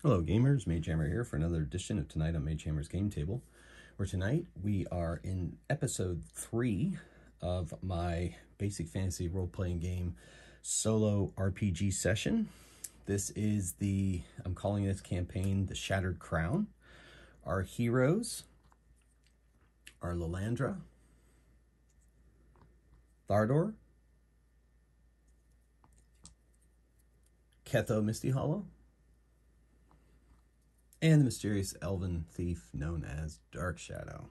Hello gamers, Mage Hammer here for another edition of Tonight on Mage Hammer's Game Table, where tonight we are in episode 3 of my basic fantasy role-playing game solo RPG session. This is I'm calling this campaign the Shattered Crown. Our heroes are Lilandra, Thardor, Ketho Misty Hollow, and the mysterious elven thief known as Dark Shadow.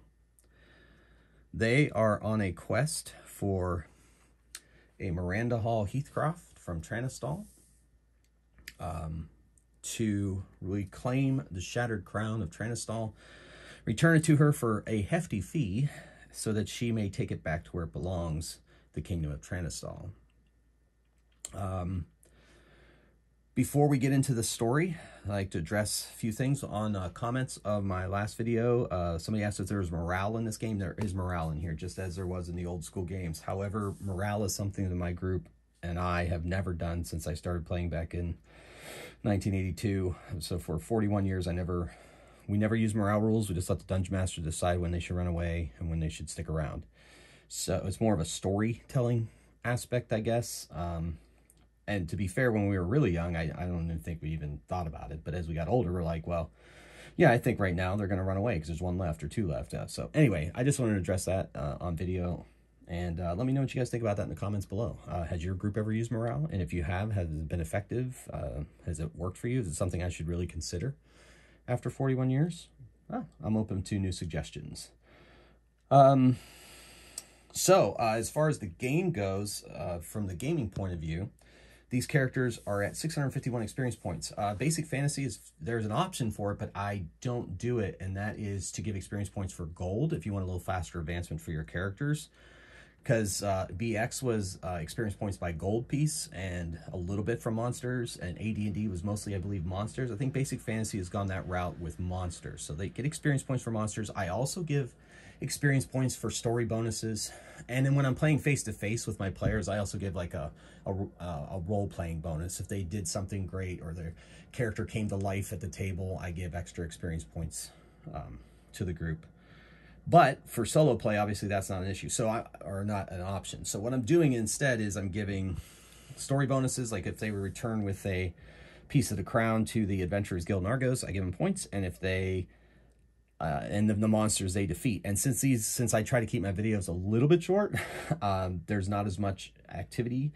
They are on a quest for a Miranda Hall Heathcroft from Tranistal to reclaim the Shattered Crown of Tranistal, return it to her for a hefty fee so that she may take it back to where it belongs, the Kingdom of Tranistal. Before we get into the story, I'd like to address a few things on comments of my last video. Somebody asked if there was morale in this game. There is morale in here, just as there was in the old school games. However, morale is something that my group and I have never done since I started playing back in 1982. So for 41 years, we never use morale rules. We just let the Dungeon Master decide when they should run away and when they should stick around. So it's more of a storytelling aspect, I guess. And to be fair, when we were really young, I don't even think we even thought about it. But as we got older, we're like, well, yeah, I think right now they're going to run away because there's one left or two left. So anyway, I just wanted to address that on video. And let me know what you guys think about that in the comments below. Has your group ever used morale? And if you have, has it been effective? Has it worked for you? Is it something I should really consider after 41 years? I'm open to new suggestions. So as far as the game goes, from the gaming point of view, these characters are at 651 experience points. Basic Fantasy there's an option for it, but I don't do it, and that is to give experience points for gold if you want a little faster advancement for your characters. Because BX was experience points by gold piece and a little bit from monsters, and AD&D was mostly, I believe, monsters. I think Basic Fantasy has gone that route with monsters. So they get experience points for monsters. I also give experience points for story bonuses. And then when I'm playing face-to-face with my players, I also give like a role-playing bonus. If they did something great or their character came to life at the table, I give extra experience points to the group. But for solo play, obviously that's not an issue, or not an option. So what I'm doing instead is I'm giving story bonuses, like if they return with a piece of the crown to the Adventurers Guild in Argos, I give them points, and if they and the monsters they defeat. And since I try to keep my videos a little bit short, there's not as much activity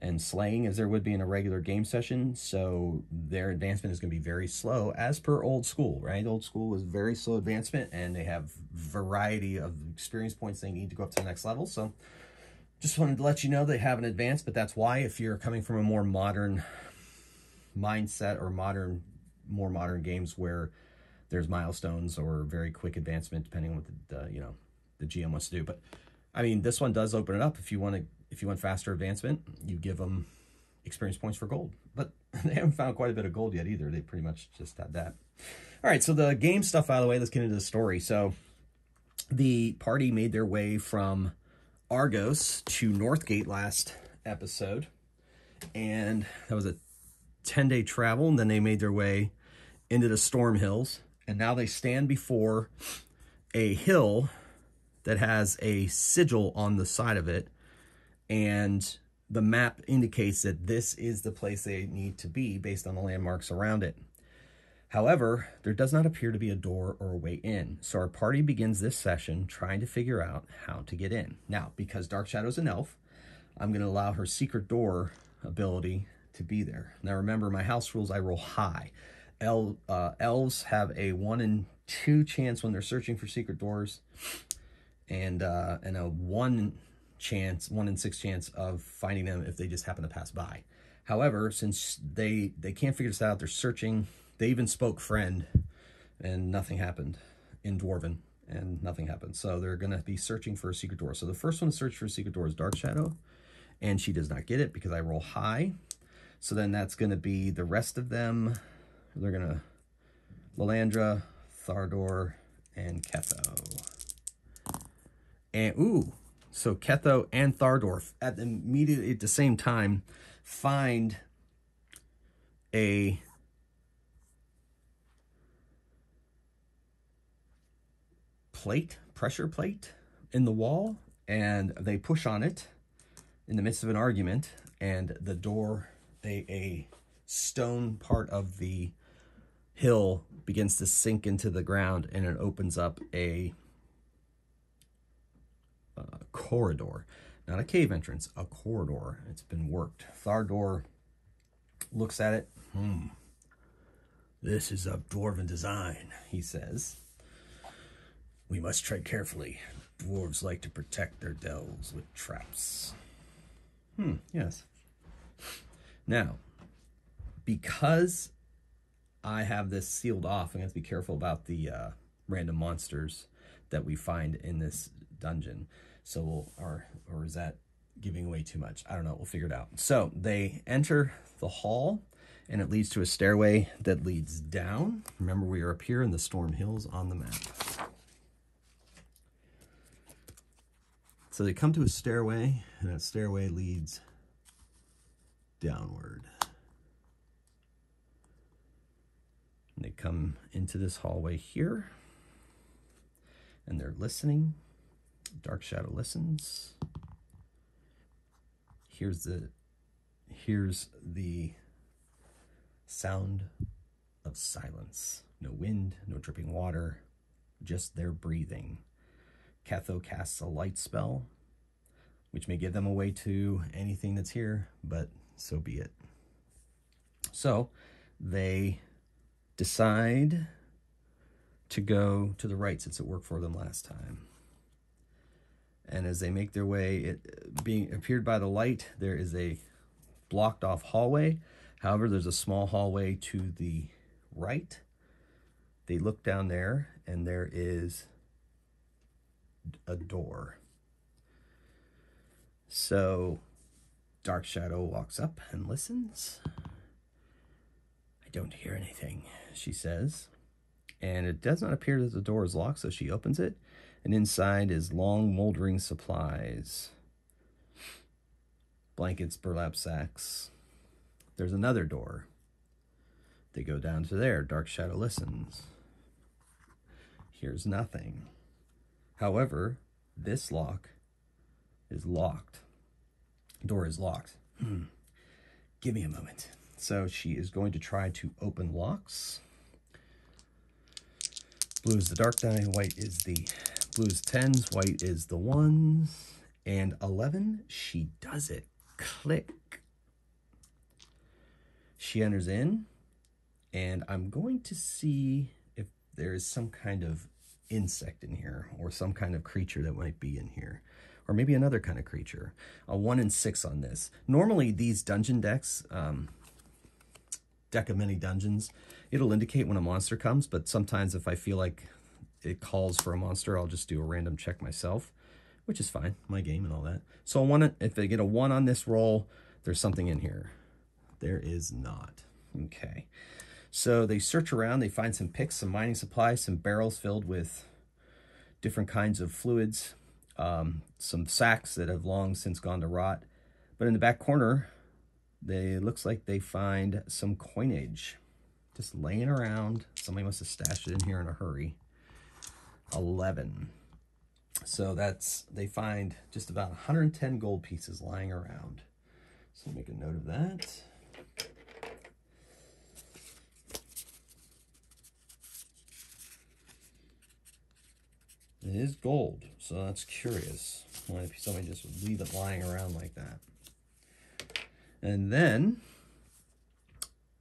and slaying as there would be in a regular game session, so their advancement is going to be very slow, as per old school, right? Old school was very slow advancement, and they have variety of experience points they need to go up to the next level. So just wanted to let you know they haven't advanced, but that's why, if you're coming from a more modern mindset or more modern games where there's milestones or very quick advancement, depending on what the GM wants to do. But I mean, this one does open it up. If you want faster advancement, you give them experience points for gold. But they haven't found quite a bit of gold yet either. They pretty much just had that. All right, so the game stuff out of the way, let's get into the story. So the party made their way from Argos to Northgate last episode, and that was a 10-day travel, and then they made their way into the Storm Hills, and now they stand before a hill that has a sigil on the side of it, and the map indicates that this is the place they need to be based on the landmarks around it. However, there does not appear to be a door or a way in, so our party begins this session trying to figure out how to get in. Now, because Dark Shadow's an elf, I'm going to allow her secret door ability to be there. Now remember, my house rules, I roll high. Elves have a 1 in 2 chance when they're searching for secret doors, and a 1 in 6 chance of finding them if they just happen to pass by. However, since they can't figure this out, they're searching. They even spoke friend, and nothing happened in Dwarven, and nothing happened. So they're going to be searching for a secret door. So the first one to search for a secret door is Dark Shadow, and she does not get it because I roll high. So then that's going to be the rest of them. They're going to Lilandra, Thardor, and Ketho. And, so Ketho and Thardor immediately at the same time find a pressure plate in the wall, and they push on it in the midst of an argument, and the door, a stone part of the hill begins to sink into the ground, and it opens up a corridor. Not a cave entrance, a corridor. It's been worked. Thardor looks at it. This is of Dwarven design, he says. We must tread carefully. Dwarves like to protect their dells with traps. Yes. Now, because I have this sealed off, I'm going to have to be careful about the random monsters that we find in this dungeon. So or is that giving away too much? I don't know. We'll figure it out. So they enter the hall, and it leads to a stairway that leads down. Remember, we are up here in the Storm Hills on the map. So they come to a stairway, and that stairway leads downward. And they come into this hallway here, and they're listening. Dark Shadow listens. Here's the sound of silence. No wind, no dripping water, just their breathing. Catho casts a light spell, which may give them away to anything that's here, but so be it. So they decide to go to the right, since it worked for them last time. And as they make their way, it being appeared by the light, there is a blocked off hallway. However, there's a small hallway to the right. They look down there, and there is a door. So Dark Shadow walks up and listens. I don't hear anything, she says. And it does not appear that the door is locked, so she opens it. And inside is long moldering supplies. Blankets, burlap sacks. There's another door. They go down to there. Dark Shadow listens. Hears nothing. However, this lock is locked. Door is locked. Give me a moment. So she is going to try to open locks. Blue is the dark die, white is the blue is 10s, white is the 1s, and 11, she does it. Click. She enters in, and I'm going to see if there is some kind of insect in here, or some kind of creature that might be in here, or maybe another kind of creature. A 1 and 6 on this. Normally these dungeon decks, deck of many dungeons, it'll indicate when a monster comes, but sometimes if I feel like it calls for a monster, I'll just do a random check myself, which is fine, my game and all that. So if I get a 1 on this roll, there's something in here. There is not. Okay. So they search around, they find some picks, some mining supplies, some barrels filled with different kinds of fluids, some sacks that have long since gone to rot. But in the back corner, it looks like they find some coinage just laying around. Somebody must have stashed it in here in a hurry. 11. So they find just about 110 gold pieces lying around. So make a note of that. It is gold, so that's curious. Why somebody just would leave it lying around like that. And then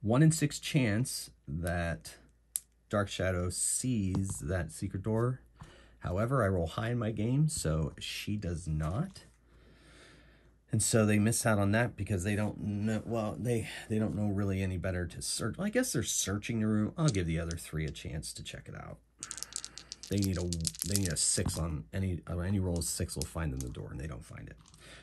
1 in 6 chance that Dark Shadow sees that secret door. However, I roll high in my game, so she does not. And so they miss out on that because they don't know, well, they don't know really any better to search. Well, I guess they're searching the room. I'll give the other 3 a chance to check it out. They need a 6 on any roll of 6 will find them the door, and they don't find it.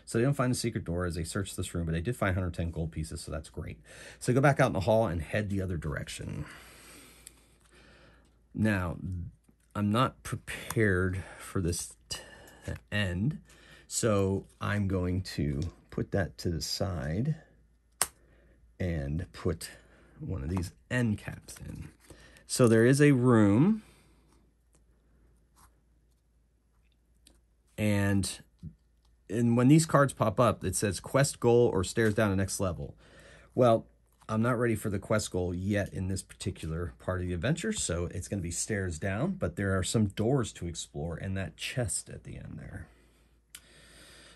So they don't find the secret door as they search this room, but they did find 110 gold pieces, so that's great. So go back out in the hall and head the other direction. Now, I'm not prepared for this to end, so I'm going to put that to the side and put one of these end caps in. So there is a room And when these cards pop up, it says quest goal or stairs down to next level. Well, I'm not ready for the quest goal yet in this particular part of the adventure, so it's going to be stairs down, but there are some doors to explore and that chest at the end there.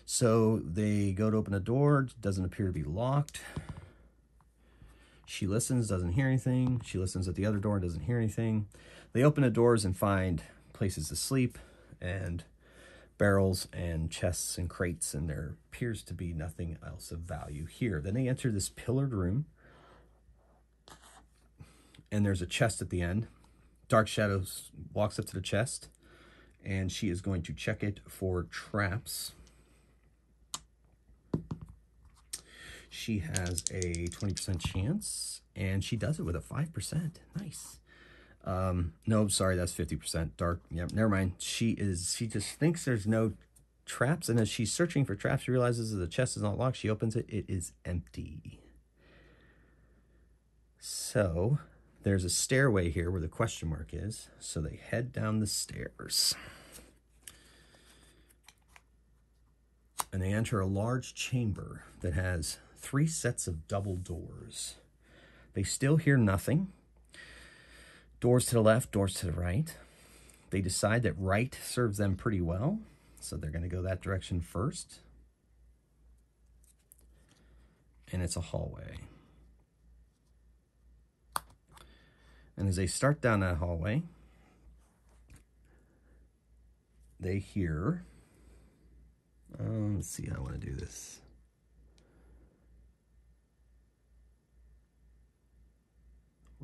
So they go to open a door, doesn't appear to be locked. She listens, doesn't hear anything. She listens at the other door, doesn't hear anything. They open the doors and find places to sleep and barrels and chests and crates, and there appears to be nothing else of value here. Then they enter this pillared room, and there's a chest at the end. Dark Shadows walks up to the chest, and she is going to check it for traps. She has a 20% chance, and she does it with a 5%. Nice. No, sorry, that's 50%. Dark, yep, never mind. She just thinks there's no traps, and as she's searching for traps, she realizes that the chest is not locked. She opens it. It is empty. So there's a stairway here where the question mark is, so they head down the stairs. And they enter a large chamber that has 3 sets of double doors. They still hear nothing. Doors to the left, doors to the right. They decide that right serves them pretty well, so they're going to go that direction first. And it's a hallway. And as they start down that hallway, they hear... let's see how I want to do this.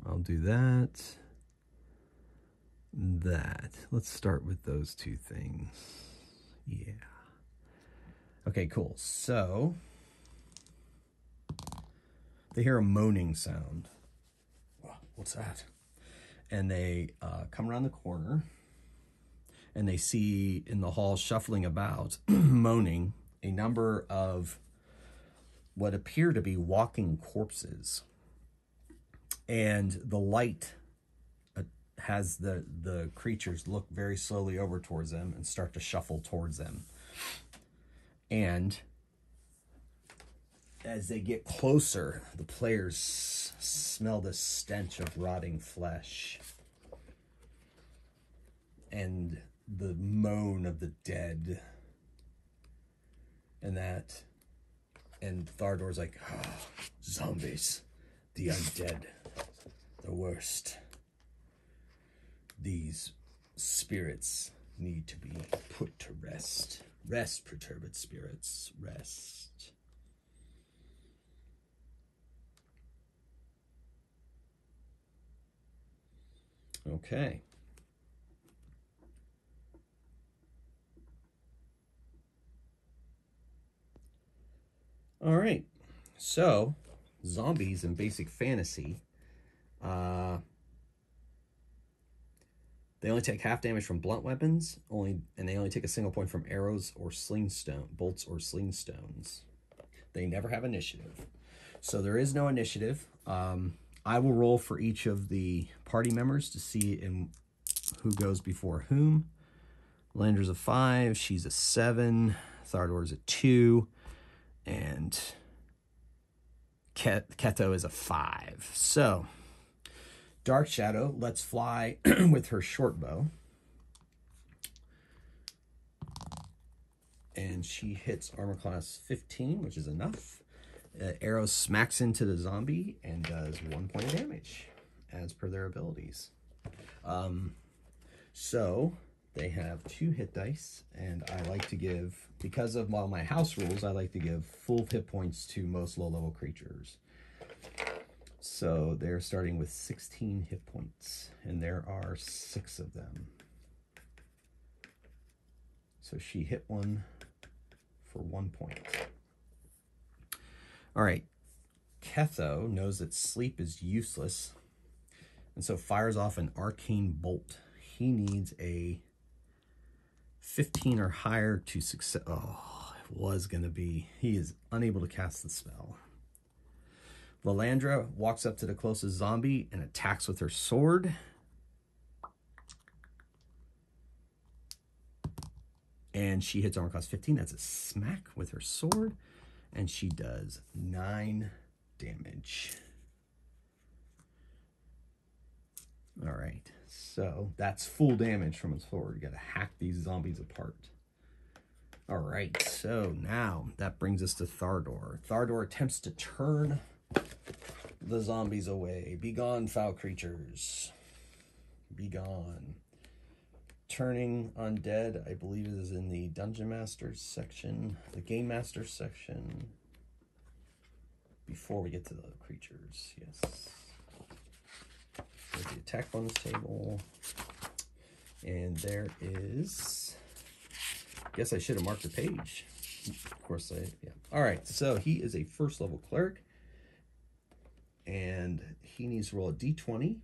I'll do that. Let's start with those 2 things. Yeah. Okay, cool. So they hear a moaning sound. What's that? And they come around the corner, and they see in the hall shuffling about, moaning, a number of what appear to be walking corpses. And the light has the creatures look very slowly over towards them and start to shuffle towards them. And as they get closer, the players smell the stench of rotting flesh and the moan of the dead. And Thardor's like, oh, zombies, the undead, the worst. These spirits need to be put to rest. Rest, perturbed spirits, rest. Okay. All right. So, zombies in basic fantasy, they only take half damage from blunt weapons, and they only take a single point from arrows or bolts or sling stones. They never have initiative. So there is no initiative. I will roll for each of the party members to see who goes before whom. Landra's a 5, she's a 7, Thardor's a 2, and Keto is a 5. So Dark Shadow lets fly with her short bow. And she hits armor class 15, which is enough. Arrow smacks into the zombie and does 1 point of damage, as per their abilities. So they have 2 hit dice, and I like to give, because of my house rules, I like to give full hit points to most low-level creatures. So they're starting with 16 hit points, and there are 6 of them. So she hit one for 1 point. All right. Ketho knows that sleep is useless, and so fires off an arcane bolt. He needs a 15 or higher to success. Oh, it was going to be. He is unable to cast the spell. Lalandra walks up to the closest zombie and attacks with her sword. And she hits armor class 15. That's a smack with her sword. And she does 9 damage. All right. So that's full damage from a sword. You got to hack these zombies apart. All right. So now that brings us to Thardor. Thardor attempts to turn the zombies away. Be gone, foul creatures. Be gone. Turning undead, I believe it is in the Dungeon Masters section, the Game Masters section, before we get to the creatures. Yes. There's the attack bonus table. And there is, I guess I should have marked the page. Of course yeah. All right, so he is a first level cleric. And he needs to roll a d20.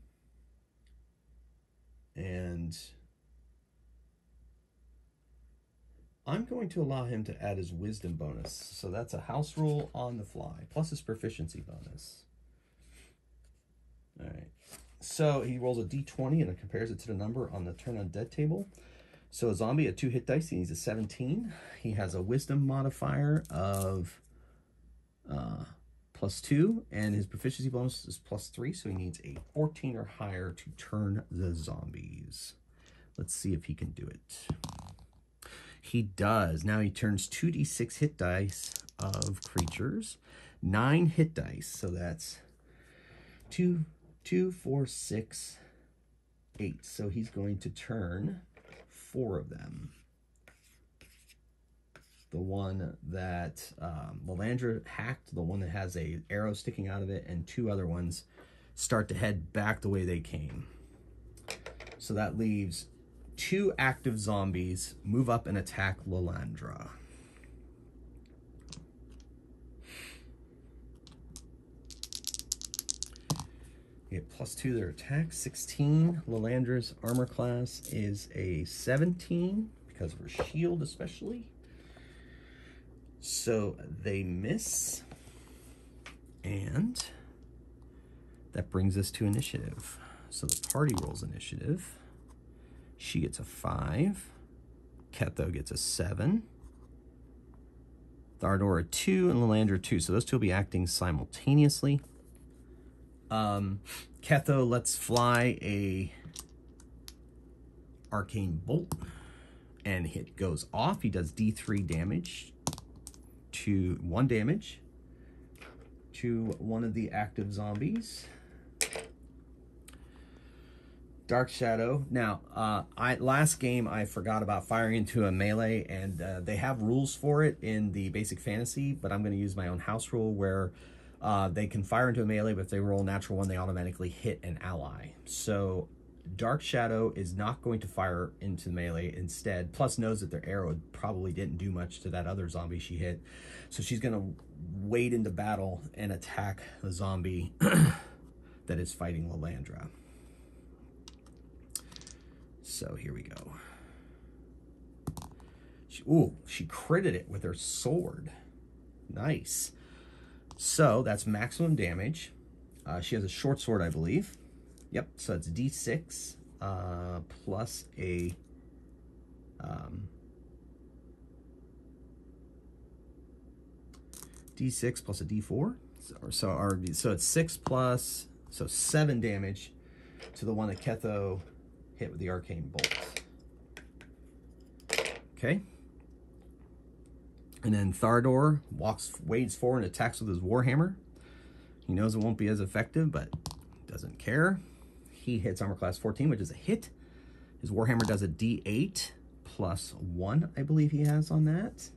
And I'm going to allow him to add his wisdom bonus. So that's a house rule on the fly, plus his proficiency bonus. All right. So he rolls a d20 and it compares it to the number on the turn undead table. So a zombie at 2 hit dice, he needs a 17. He has a wisdom modifier of +2, and his proficiency bonus is +3, so he needs a 14 or higher to turn the zombies. Let's see if he can do it. He does. Now he turns 2d6 hit dice of creatures, 9 hit dice, so that's 2, 4, 6, 8. So he's going to turn 4 of them. The one that Lalandra hacked, the one that has a arrow sticking out of it, and 2 other ones start to head back the way they came. So that leaves 2 active zombies move up and attack Lalandra. You get +2 to their attack, 16. Lalandra's armor class is a 17 because of her shield especially. So they miss. And that brings us to initiative. So the party rolls initiative. She gets a 5. Ketho gets a 7. Thardor a 2 and Lalandra 2. So those 2 will be acting simultaneously. Ketho lets fly a arcane bolt and it goes off. He does d3 damage to 1 damage to one of the active zombies. Dark Shadow. Now, last game I forgot about firing into a melee, and they have rules for it in the basic fantasy, but I'm going to use my own house rule where they can fire into a melee, but if they roll a natural 1, they automatically hit an ally. So Dark Shadow is not going to fire into melee instead, plus knows that their arrow probably didn't do much to that other zombie she hit. So she's going to wade into battle and attack the zombie that is fighting Lalandra. So here we go. She critted it with her sword. Nice. So that's maximum damage. She has a short sword, I believe. Yep, so it's d6 plus a d6 plus a d4. So it's 6 plus, so 7 damage to the one that Ketho hit with the arcane bolt. Okay. And then Thardor wades forward and attacks with his warhammer. He knows it won't be as effective, but doesn't care. He hits armor class 14, which is a hit. His warhammer does a d8 plus 1, I believe he has on that.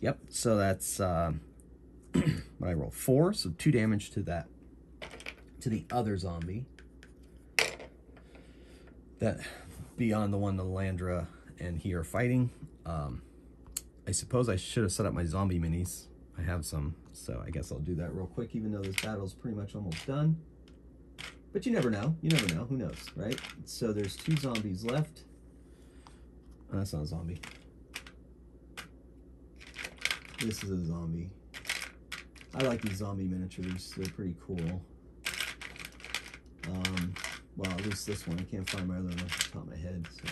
Yep, so that's what I roll, 4, so 2 damage to that, to the other zombie. That beyond the one that Lalandra and he are fighting. I suppose I should have set up my zombie minis. I have some, so I guess I'll do that real quick, even though this battle's pretty much almost done. But you never know. You never know. Who knows, right? So there's 2 zombies left. Oh, that's not a zombie. This is a zombie. I like these zombie miniatures. They're pretty cool. Well, at least this one. I can't find my other one off the top of my head. So,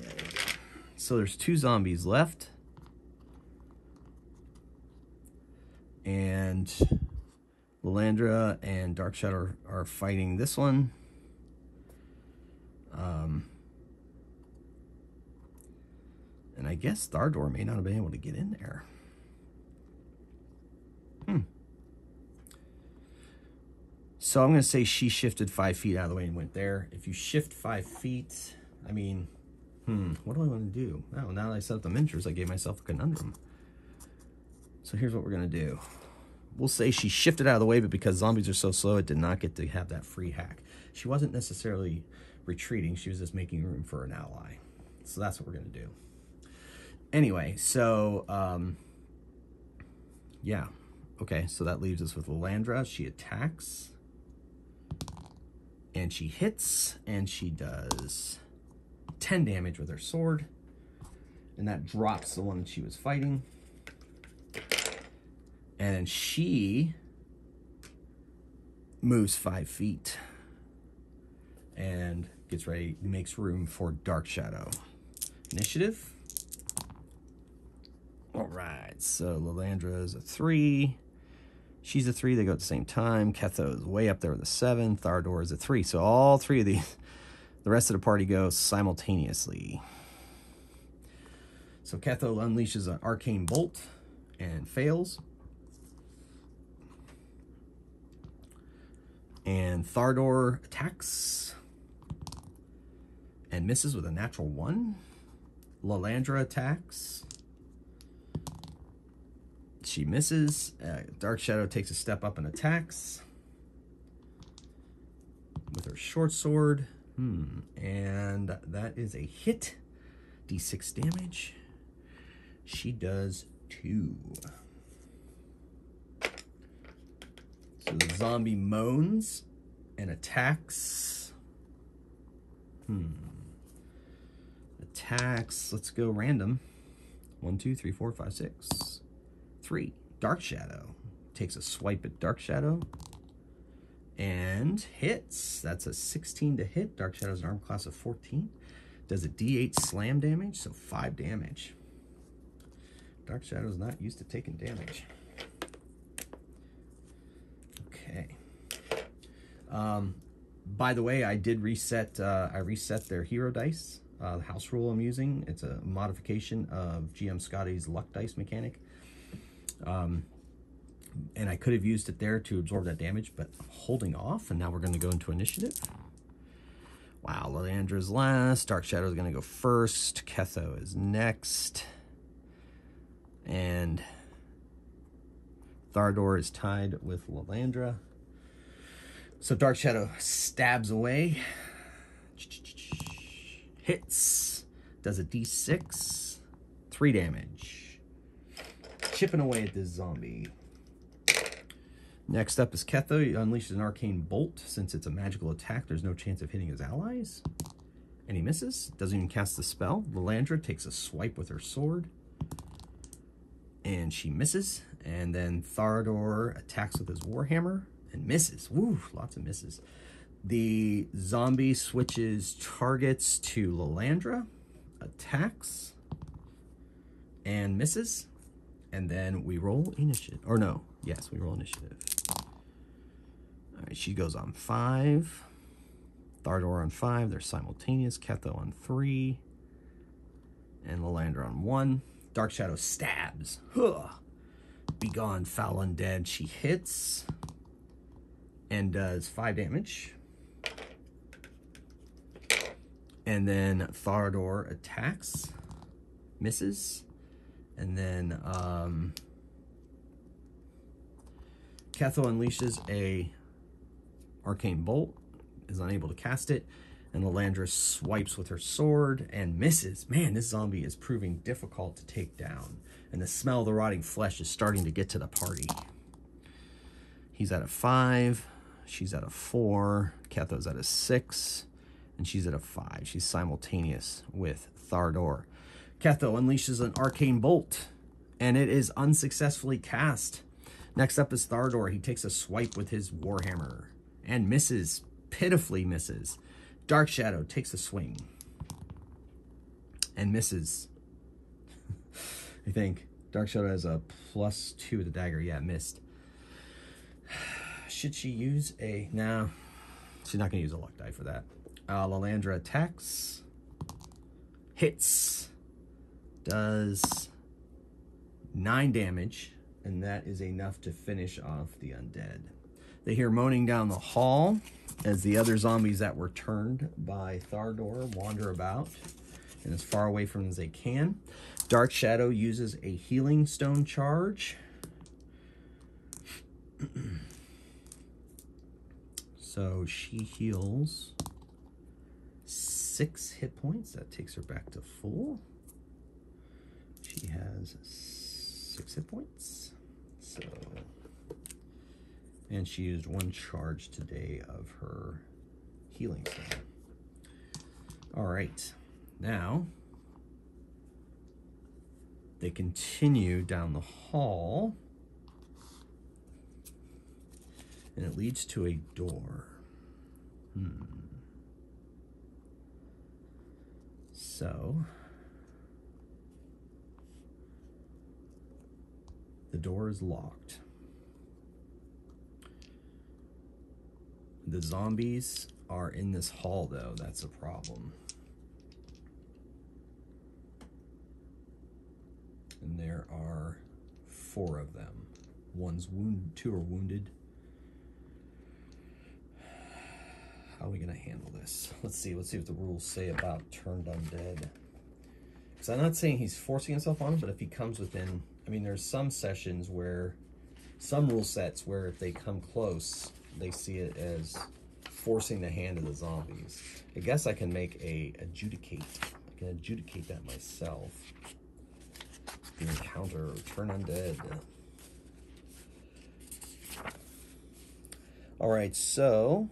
yeah, So there's 2 zombies left. And Lilandra and Dark Shadow are fighting this one. And I guess Thardor may not have been able to get in there. So I'm going to say she shifted 5 feet out of the way and went there. If you shift 5 feet, I mean, what do I want to do? Oh, now that I set up the miniatures, I gave myself a conundrum. So here's what we're going to do. We'll say she shifted out of the way, but because zombies are so slow, it did not get to have that free hack. She wasn't necessarily retreating. She was just making room for an ally. So that's what we're going to do. Anyway, so, yeah. Okay, so that leaves us with Lilandra. She attacks. And she hits. And she does 10 damage with her sword. And that drops the one that she was fighting. And then she moves 5 feet. And gets ready, makes room for Dark Shadow. Initiative. All right, so Lilandra is a 3. She's a 3. They go at the same time. Ketho is way up there with a 7. Thardor is a 3. So all 3 of these, the rest of the party go simultaneously. So Ketho unleashes an arcane bolt and fails. And Thardor attacks and misses with a natural 1. Lilandra attacks. She misses. Dark Shadow takes a step up and attacks with her short sword. And that is a hit. D6 damage. She does 2. So the zombie moans and attacks. Attacks. Let's go random. 1, 2, 3, 4, 5, 6. 3. Dark Shadow takes a swipe at Dark Shadow and hits. That's a 16 to hit. Dark Shadow's an arm class of 14. Does a D8 slam damage, so 5 damage. Dark Shadow's not used to taking damage. Okay. By the way, I did reset. I reset their hero dice. The house rule I'm using. It's a modification of GM Scotty's luck dice mechanic. And I could have used it there to absorb that damage, but I'm holding off, and now we're going to go into initiative. Wow, Lilandra's last. Dark Shadow is going to go first. Ketho is next. And Thardor is tied with Lilandra. So Dark Shadow stabs away. Hits. Does a D6. 3 damage. Chipping away at this zombie. Next up is Ketho. He unleashes an arcane bolt. Since it's a magical attack, there's no chance of hitting his allies. And he misses. Doesn't even cast the spell. Lilandra takes a swipe with her sword. And she misses. And then Thardor attacks with his warhammer and misses. Woo, lots of misses. The zombie switches targets to Lilandra. Attacks. And misses. And then we roll initiative. Or no. Yes, we roll initiative. All right, she goes on 5. Thardor on 5. They're simultaneous. Ketho on 3. And Lilandra on 1. Dark Shadow stabs. Huh. Begone, foul undead. She hits. And does 5 damage. And then Thardor attacks. Misses. And then Ketho unleashes a arcane bolt, is unable to cast it, and Lilandra swipes with her sword and misses. Man, this zombie is proving difficult to take down, and the smell of the rotting flesh is starting to get to the party. He's at a 5, she's at a 4, Ketho's at a 6, and she's at a 5. She's simultaneous with Thardor. Ketho unleashes an arcane bolt, and it is unsuccessfully cast. Next up is Thardor. He takes a swipe with his warhammer and misses, pitifully misses. Dark Shadow takes a swing and misses I think. Dark Shadow has a +2 with the dagger. Yeah, missed. Should she use a... No, she's not going to use a luck die for that. Lalandra attacks. Hits. Does 9 damage. And that is enough to finish off the undead. They hear moaning down the hall as the other zombies that were turned by Thardor wander about and as far away from them as they can. Dark Shadow uses a healing stone charge. So she heals 6 hit points. That takes her back to full. She has 6 hit points. So, and she used 1 charge today of her healing stone. All right, now they continue down the hall, and it leads to a door. So the door is locked. The zombies are in this hall, though. That's a problem. And there are 4 of them. 1's wounded, 2 are wounded. How are we gonna handle this? Let's see what the rules say about turned undead. Because I'm not saying he's forcing himself on him, but if he comes within, I mean, there's some sessions where, some rule sets where if they come close, they see it as forcing the hand of the zombies. I guess I can make a adjudicate. I can adjudicate that myself. The encounter, turn undead. All right, so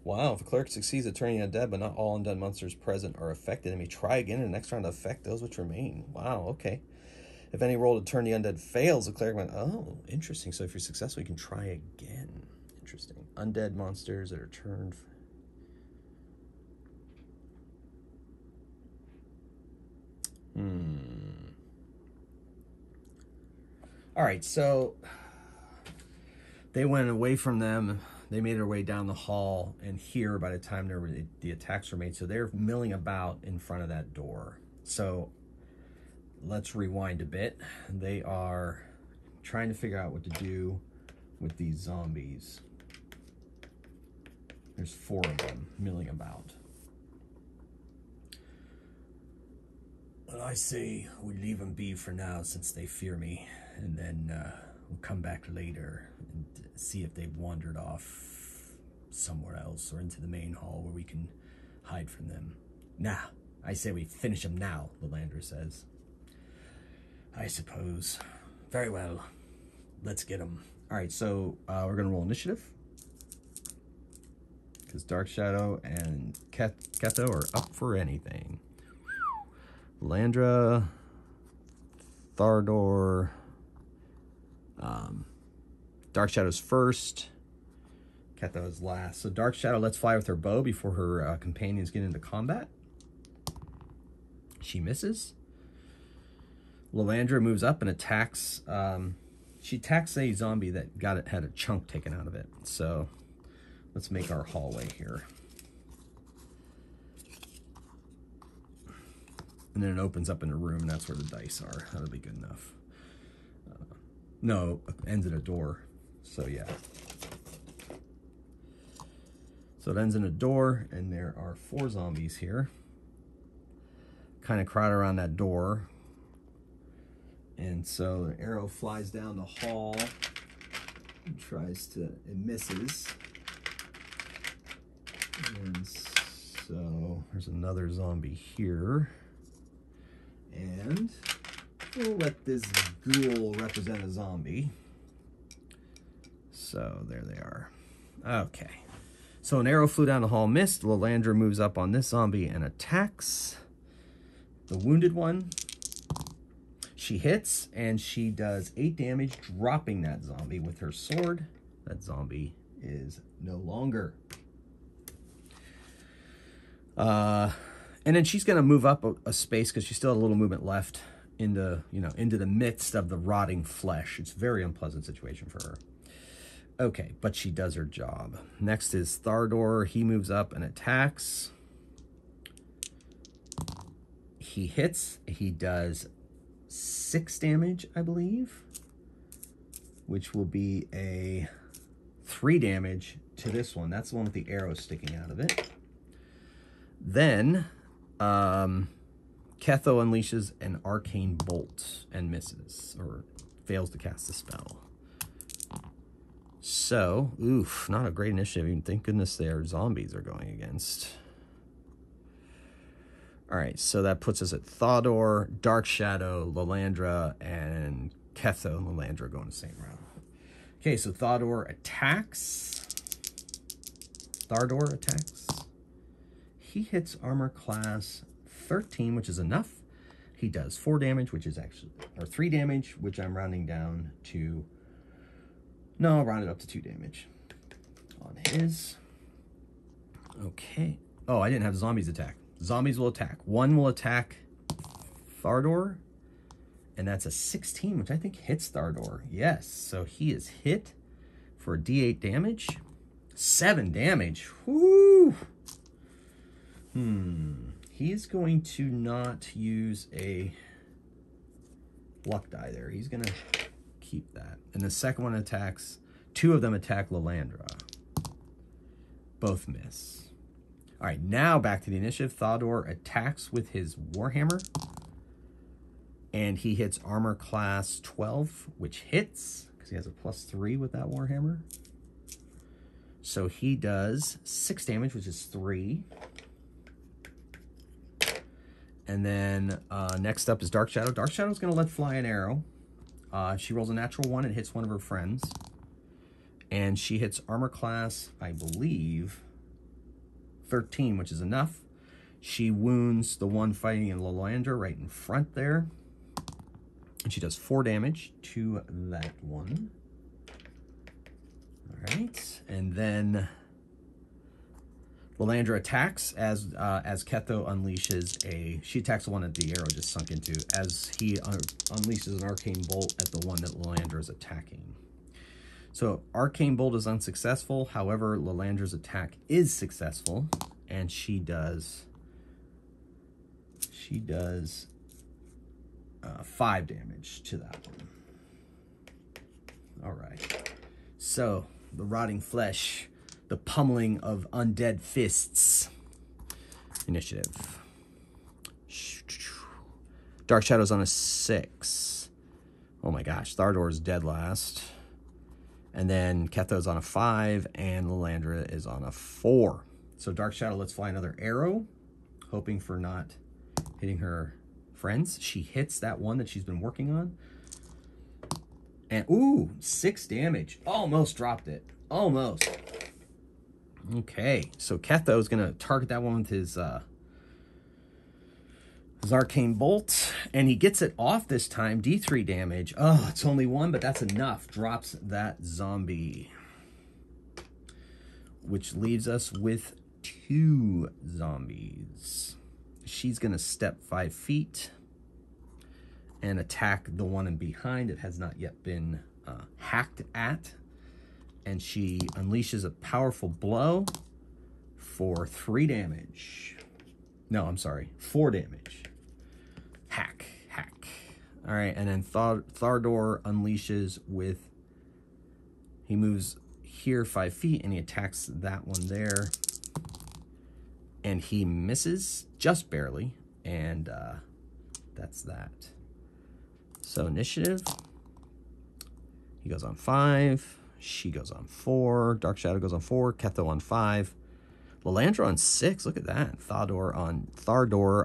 wow, if a cleric succeeds at turning undead, but not all undead monsters present are affected, and may try again in the next round to affect those which remain. Wow, okay. If any roll to turn the undead fails, the cleric went, oh, interesting. So if you're successful, you can try again. Interesting. Undead monsters that are turned. All right, so they went away from them. They made their way down the hall, and here, by the time the attacks were made, so they're milling about in front of that door. So let's rewind a bit. They are trying to figure out what to do with these zombies. There's 4 of them milling about. Well, I say we leave them be for now since they fear me, and then we'll come back later and see if they've wandered off somewhere else or into the main hall where we can hide from them. Nah, I say we finish them now, Lalandra says. I suppose. Very well. Let's get them. All right, so we're going to roll initiative. Because Dark Shadow and Ketho are up for anything. Lalandra, Thardor, Dark Shadow's first, Ketho is last. So Dark Shadow lets fly with her bow before her companions get into combat. She misses. Lalandra moves up and attacks. She attacks a zombie that had a chunk taken out of it. So let's make our hallway here. And then it opens up in a room, and that's where the dice are. That'll be good enough. No, it ends at a door. So yeah. So it ends in a door, and there are 4 zombies here. Kind of crowd around that door. And so the arrow flies down the hall and it misses. And so there's another zombie here. And we'll let this ghoul represent a zombie. So there they are. Okay. So an arrow flew down the hall, missed. Lalandra moves up on this zombie and attacks the wounded one. She hits, and she does 8 damage, dropping that zombie with her sword. That zombie is no longer. And then she's going to move up a space because she's still had a little movement left into, into the midst of the rotting flesh. It's a very unpleasant situation for her. Okay, but she does her job. Next is Thardor. He moves up and attacks. He hits. He does 6 damage, I believe, which will be a 3 damage to this one. That's the one with the arrow sticking out of it. Then Ketho unleashes an arcane bolt and misses, or fails to cast the spell. So, oof, not a great initiative. Even thank goodness their zombies are going against. All right, so that puts us at Thador, Dark Shadow, Lalandra, and Ketho and Lalandra going the same round. Okay, so Thador attacks. Thardor attacks. He hits armor class 13, which is enough. He does 4 damage, which is actually, or 3 damage, which I'm rounding down to, no, I'll round it up to 2 damage on his. Okay. Oh, I didn't have zombies attack. Zombies will attack. One will attack Thardor, and that's a 16, which I think hits Thardor. Yes, so he is hit for D8 damage. 7 damage. Whoo! He's going to not use a luck die there. He's going to keep that. And the second one attacks. 2 of them attack Lalandra. Both miss. All right, now back to the initiative. Thador attacks with his Warhammer. And he hits armor class 12, which hits, because he has a +3 with that Warhammer. So he does 6 damage, which is 3. And then next up is Dark Shadow. Dark Shadow's going to let fly an arrow. She rolls a natural 1 and hits one of her friends. And she hits armor class, I believe, 13, which is enough. She wounds the one fighting in Lalandra right in front there. And she does 4 damage to that one. All right. And then Lalandra attacks as Ketho unleashes she attacks the one that the arrow just sunk into, as he unleashes an arcane bolt at the one that Lalandra is attacking. So arcane bolt is unsuccessful. However, Lalandra's attack is successful, and she does 5 damage to that one. All right. So the rotting flesh, the pummeling of undead fists. Initiative. Dark Shadow's on a 6. Oh my gosh, Thardor is dead last. And then Ketho's on a 5, and Lalandra is on a 4. So Dark Shadow lets fly another arrow, hoping for not hitting her friends. She hits that one that she's been working on. And, ooh, 6 damage. Almost dropped it. Almost. Okay, so Ketho is going to target that one with his arcane bolt, and he gets it off this time. D3 damage. Oh, it's only 1, but that's enough. Drops that zombie, which leaves us with 2 zombies. She's going to step 5 feet and attack the one in behind. It has not yet been hacked at. And she unleashes a powerful blow for 3 damage. No, I'm sorry, 4 damage. Hack. All right, and then Thardor unleashes with, he moves here 5 feet, and he attacks that one there. And he misses just barely, and that's that. So initiative, he goes on 5. She goes on 4. Dark Shadow goes on 4. Ketho on 5. Lalandra on 6. Look at that. Thardor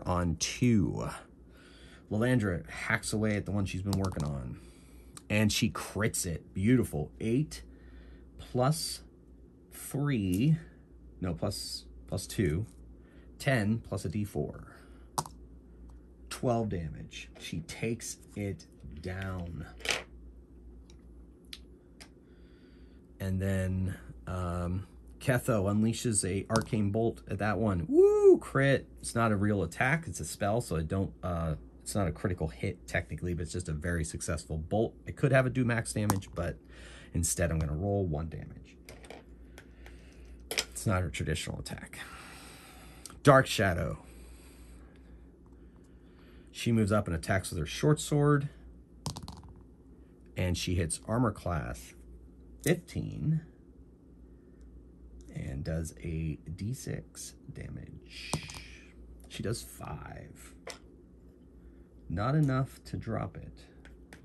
on 2. Lalandra hacks away at the one she's been working on, and she crits it. Beautiful. 8 plus 3. No, plus 2. 10 plus a D4. 12 damage. She takes it down. And then Ketho unleashes a arcane bolt at that one. Woo, crit. It's not a real attack, it's a spell, so I don't it's not a critical hit technically, but it's just a very successful bolt. I could have it do max damage, but instead I'm going to roll 1 damage. It's not a traditional attack. Dark Shadow. She moves up and attacks with her short sword. And she hits armor class 15. And does a d6 damage. She does 5. Not enough to drop it,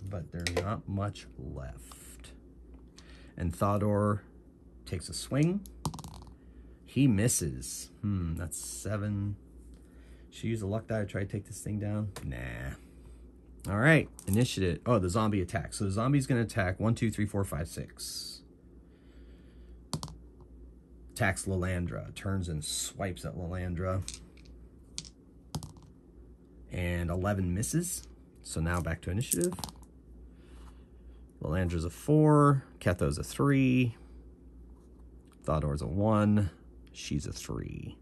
but there's not much left. And Thodor takes a swing. He misses. That's 7. She used a luck die to try to take this thing down. Nah. All right, initiative. Oh, the zombie attack. So the zombie's going to attack 1, 2, 3, 4, 5, 6. Attacks Lilandra. Turns and swipes at Lilandra. And 11 misses. So now back to initiative. Lilandra's a 4. Ketho's a 3. Thodor's a 1. She's a 3.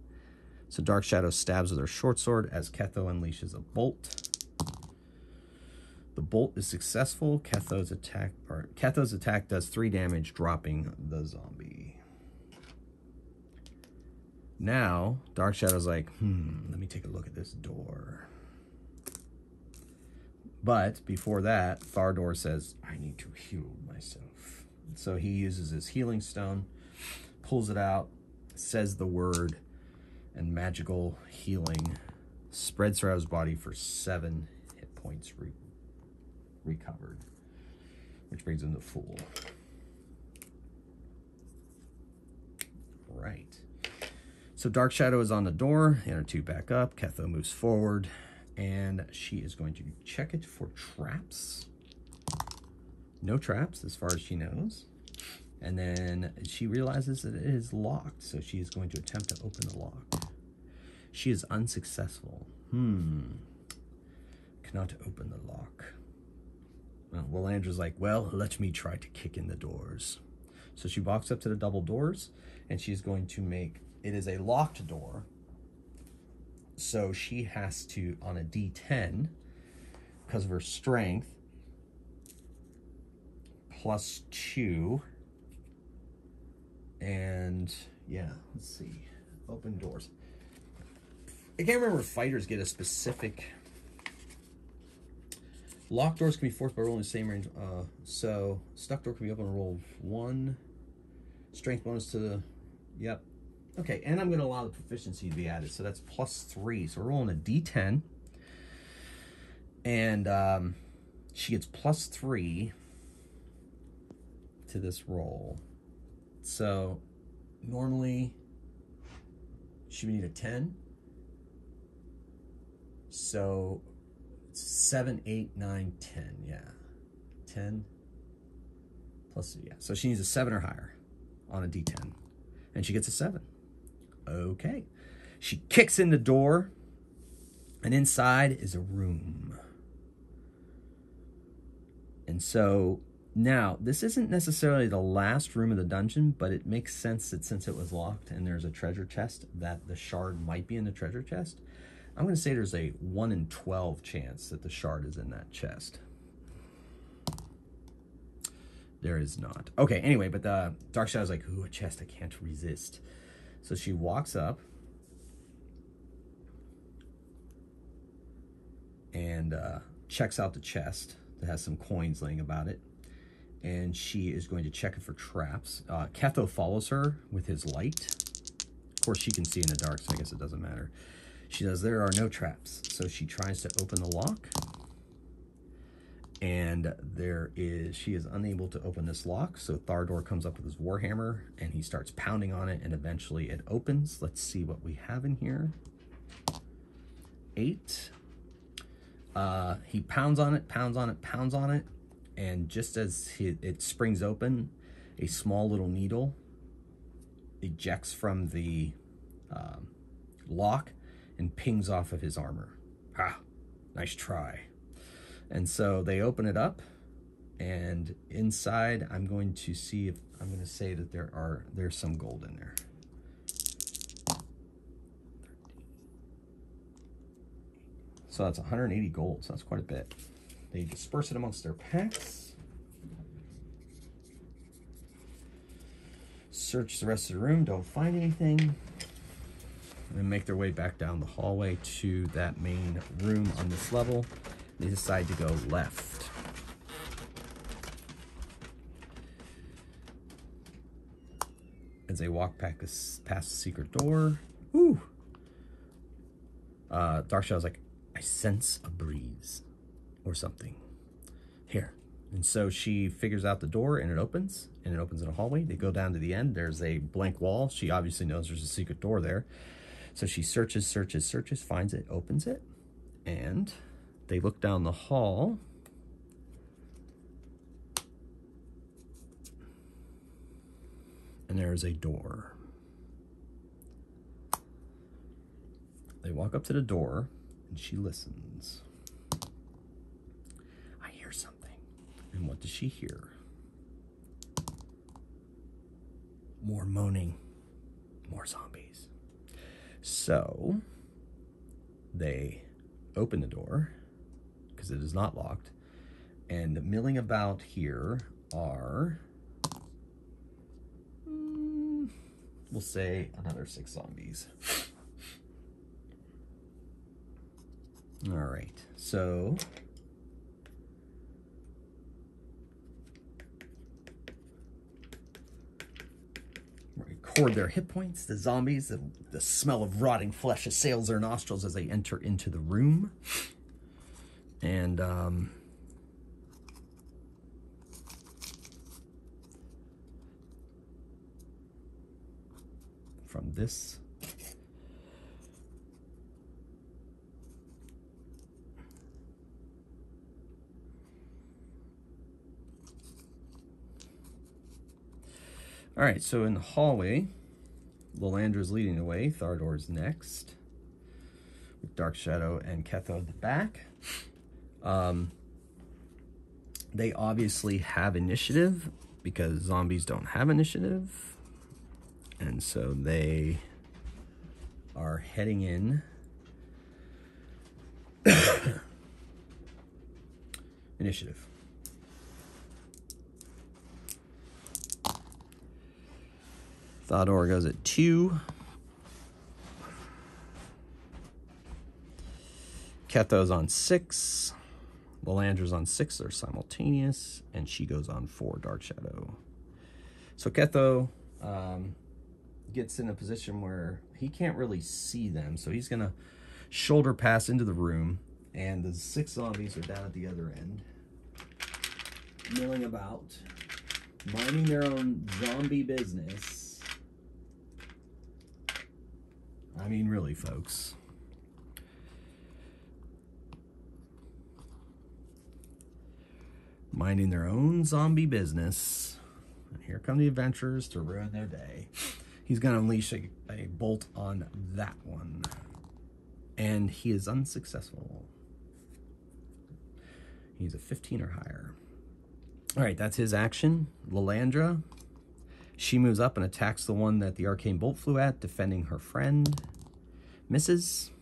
So Dark Shadow stabs with her short sword as Ketho unleashes a bolt. The bolt is successful. Ketho's attack does 3 damage, dropping the zombie. Now, Dark Shadow's like, let me take a look at this door. But before that, Thodor says, I need to heal myself. So he uses his healing stone, pulls it out, says the word, and magical healing spreads throughout his body for 7 hit points recovered, which brings him to full. Right. So Dark Shadow is on the door, and her 2 back up. Ketho moves forward, and she is going to check it for traps. No traps, as far as she knows. And then she realizes that it is locked, so she is going to attempt to open the lock. She is unsuccessful. Cannot open the lock. Well, Lilandra's like, well, let me try to kick in the doors. So she walks up to the double doors, and she's going to make... It is a locked door, so she has to, on a d10, because of her strength, +2, and yeah, let's see, open doors. I can't remember if fighters get a specific... Locked doors can be forced by rolling the same range, so stuck door can be open and roll 1. Strength bonus to the... Yep. Okay, and I'm going to allow the proficiency to be added, so that's +3. So we're rolling a d10, and she gets +3 to this roll. So normally she would need a 10. So 7, 8, 9, 10. Yeah, 10 plus, yeah. So she needs a 7 or higher on a d10, and she gets a 7. Okay. She kicks in the door, and inside is a room. And so now, this isn't necessarily the last room of the dungeon, but it makes sense that since it was locked and there's a treasure chest, that the shard might be in the treasure chest. I'm going to say there's a 1 in 12 chance that the shard is in that chest. There is not. Okay, anyway, but the Dark Shadow's like, ooh, a chest, I can't resist. So she walks up and checks out the chest that has some coins laying about it. And she is going to check it for traps. Ketho follows her with his light. Of course, she can see in the dark, so I guess it doesn't matter. She does, there are no traps. So she tries to open the lock. And she is unable to open this lock. So Thodor comes up with his warhammer and he starts pounding on it, and eventually it opens. Let's see what we have in here. 8. He pounds on it, pounds on it, pounds on it. And just as it springs open, a small little needle ejects from the lock and pings off of his armor. Nice try. And so they open it up, and inside I'm going to see if I'm going to say that there's some gold in there. So that's 180 gold, so that's quite a bit. They disperse it amongst their packs. Search the rest of the room, don't find anything. And then make their way back down the hallway to that main room on this level. They decide to go left. As they walk past the secret door. Ooh! Dark Shadow's like, I sense a breeze or something. Here. And so she figures out the door, and it opens in a hallway. They go down to the end. There's a blank wall. She obviously knows there's a secret door there. So she searches, finds it, opens it, and they look down the hall. And there's a door. They walk up to the door, and she listens. I hear something. And what does she hear? More moaning, more zombies. So they open the door, because it is not locked, and milling about here are, we'll say, another 6 zombies. All right, so record their hit points. The zombies, the smell of rotting flesh assails their nostrils as they enter into the room. And from this, all right, so in the hallway, Lilandra's leading the way. Thardor's next, with Dark Shadow and Ketho at the back. They obviously have initiative because zombies don't have initiative. And so they are heading in. Initiative. Thardor goes at 2. Ketho's on 6. Lilandra's on 6. They're simultaneous. And she goes on 4, Dark Shadow. So Ketho gets in a position where he can't really see them. So he's going to shoulder pass into the room. And the 6 zombies are down at the other end, milling about, minding their own zombie business. I mean, really, folks. Minding their own zombie business. And here come the adventurers to ruin their day. He's going to unleash a bolt on that one. And he is unsuccessful. He's a 15 or higher. All right, that's his action. Lilandra, she moves up and attacks the one that the arcane bolt flew at, defending her friend. Misses.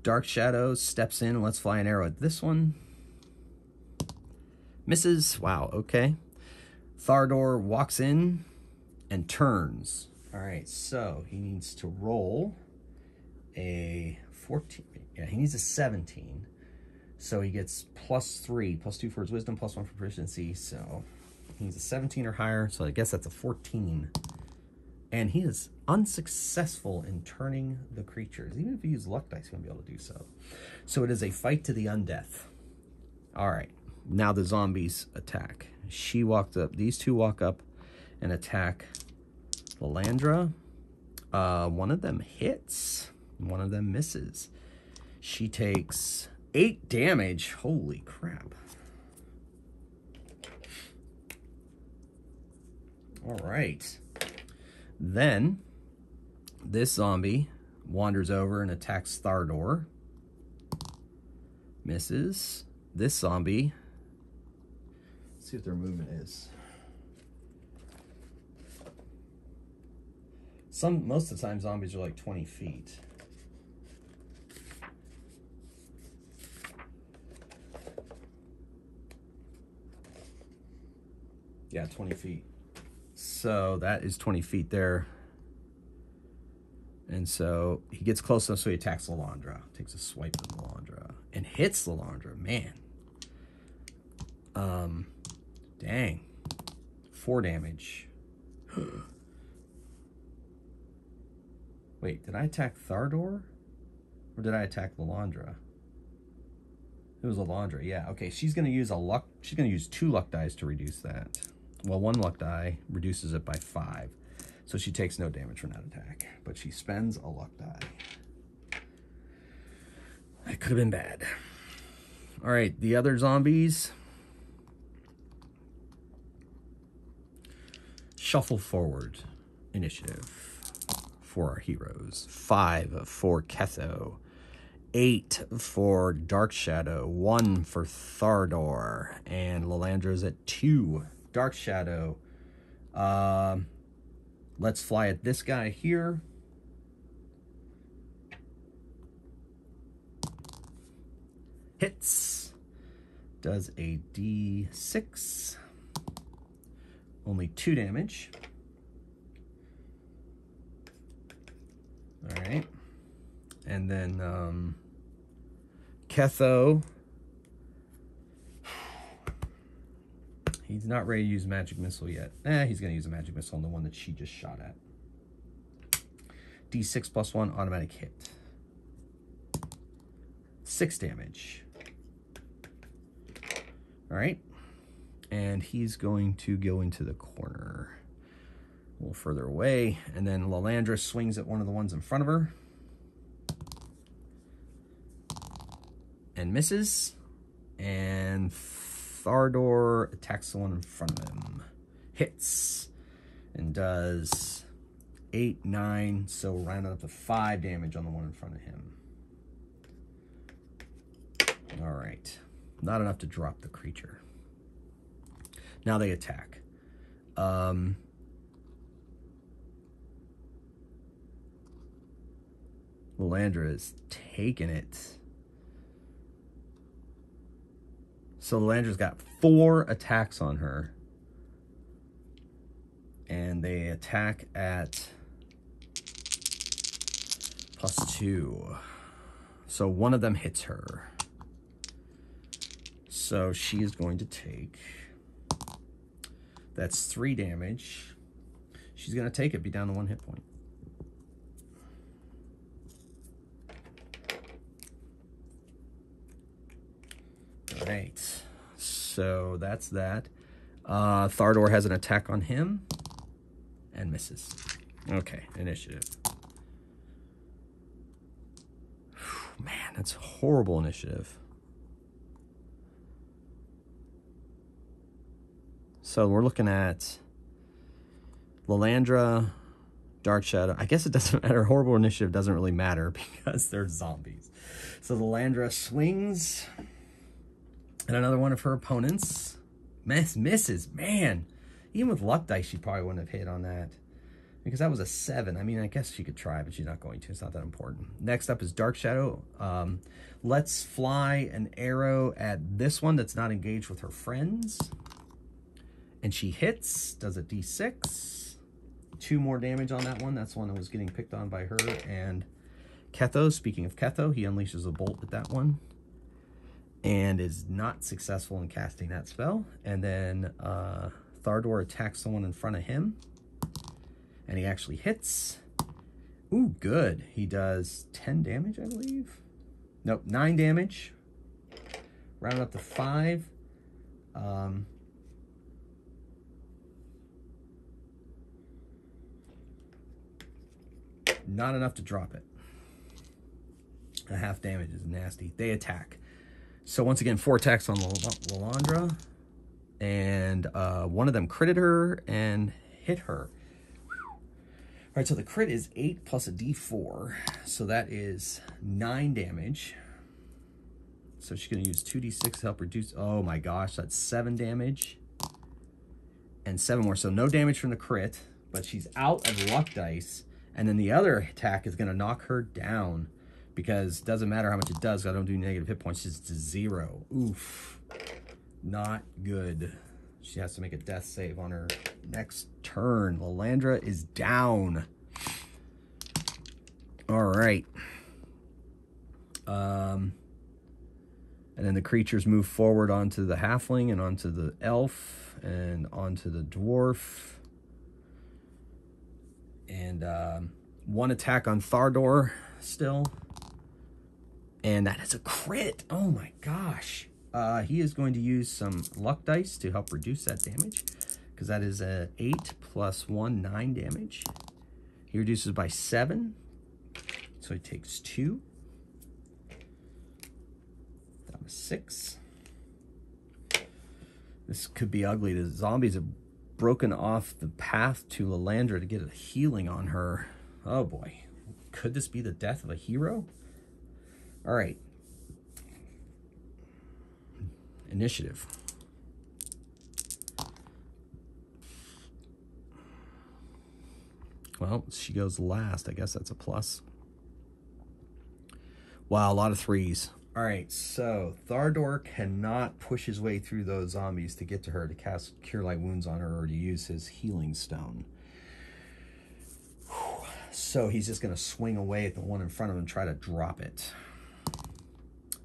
Dark Shadow steps in and lets fly an arrow at this one. Misses. Wow, okay. Thardor walks in and turns. All right, so he needs to roll a 14. Yeah, he needs a 17. So he gets +3, +2 for his wisdom, +1 for proficiency. So he needs a 17 or higher. So I guess that's a 14. And he is unsuccessful in turning the creatures. Even if he uses luck dice, he's going to be able to do so. So it is a fight to the undeath. All right. Now the zombies attack. She walked up. These two walk up and attack Lilandra. One of them hits. One of them misses. She takes 8 damage. Holy crap. All right. Then this zombie wanders over and attacks Thardor. Misses. This zombie, let's see what their movement is. Most of the time zombies are like 20 feet. Yeah, 20 feet. So that is 20 feet there. And so he gets close enough so he attacks Lalandra. Takes a swipe at Lalandra. And hits Lalandra. Man. Dang. 4 damage. Wait, did I attack Thardor? Or did I attack Lalandra? It was Lalandra, yeah. Okay, she's gonna use she's gonna use 2 luck dice to reduce that. Well, 1 luck die reduces it by 5. So she takes no damage from that attack. But she spends a luck die. That could have been bad. Alright, the other zombies. Shuffle forward. Initiative for our heroes. 5 for Ketho. 8 for Dark Shadow. 1 for Thardor. And Lalandra's at 2. Dark Shadow. Let's fly at this guy here. Hits. Does a D6. Only 2 damage. All right. And then Ketho. He's not ready to use Magic Missile yet. He's going to use a Magic Missile on the one that she just shot at. D6 plus 1 automatic hit. 6 damage. All right. And he's going to go into the corner. A little further away. And then Lalandra swings at one of the ones in front of her. And misses. And Thardor attacks the one in front of him. Hits. And does 8, 9. So rounded up to 5 damage on the one in front of him. All right. Not enough to drop the creature. Now they attack. Lalandra is taking it. So Lalandra's got 4 attacks on her. And they attack at +2. So one of them hits her. So she is going to take... That's 3 damage. She's going to take it, be down to 1 hit point. All right. So that's that. Thardor has an attack on him and misses. Okay, initiative. Man, that's horrible initiative. So we're looking at Lalandra, Dark Shadow. I guess it doesn't matter. Horrible initiative doesn't really matter because they're zombies. So Lalandra swings at another one of her opponents. Misses. Man, even with luck dice, she probably wouldn't have hit on that. Because that was a 7. I mean, I guess she could try, but she's not going to. It's not that important. Next up is Dark Shadow. Let's fly an arrow at this one that's not engaged with her friends. And she hits, does a D6. 2 more damage on that one. That's one that was getting picked on by her. And Ketho, speaking of Ketho, he unleashes a bolt at that one. And is not successful in casting that spell. And then Thardor attacks someone in front of him. And he actually hits. Ooh, good. He does 10 damage, I believe. Nope, 9 damage. Round up to 5. Not enough to drop it. A half damage is nasty. They attack. So once again, 4 attacks on Lalandra. And one of them critted her and hit her. All right, so the crit is 8 plus a D4. So that is 9 damage. So she's going to use 2d6 to help reduce. Oh my gosh, that's 7 damage. And 7 more. So no damage from the crit, but she's out of luck dice. And then the other attack is going to knock her down. Because it doesn't matter how much it does. I don't do negative hit points. It's 0. Oof. Not good. She has to make a death save on her next turn. Lalandra is down. All right. And then the creatures move forward onto the halfling and onto the elf and onto the dwarf. And 1 attack on Thardor still. And that is a crit. Oh my gosh. He is going to use some luck dice to help reduce that damage. Because that is a 8 plus 1, 9 damage. He reduces by 7. So he takes 2. That was 6. This could be ugly. The zombies have broken off the path to Lalandra to get a healing on her. Oh boy. Could this be the death of a hero? All right. Initiative. Well, she goes last. I guess that's a plus. Wow, a lot of 3s. All right, so Thardor cannot push his way through those zombies to get to her to cast Cure Light Wounds on her or to use his healing stone. So he's just going to swing away at the one in front of him and try to drop it.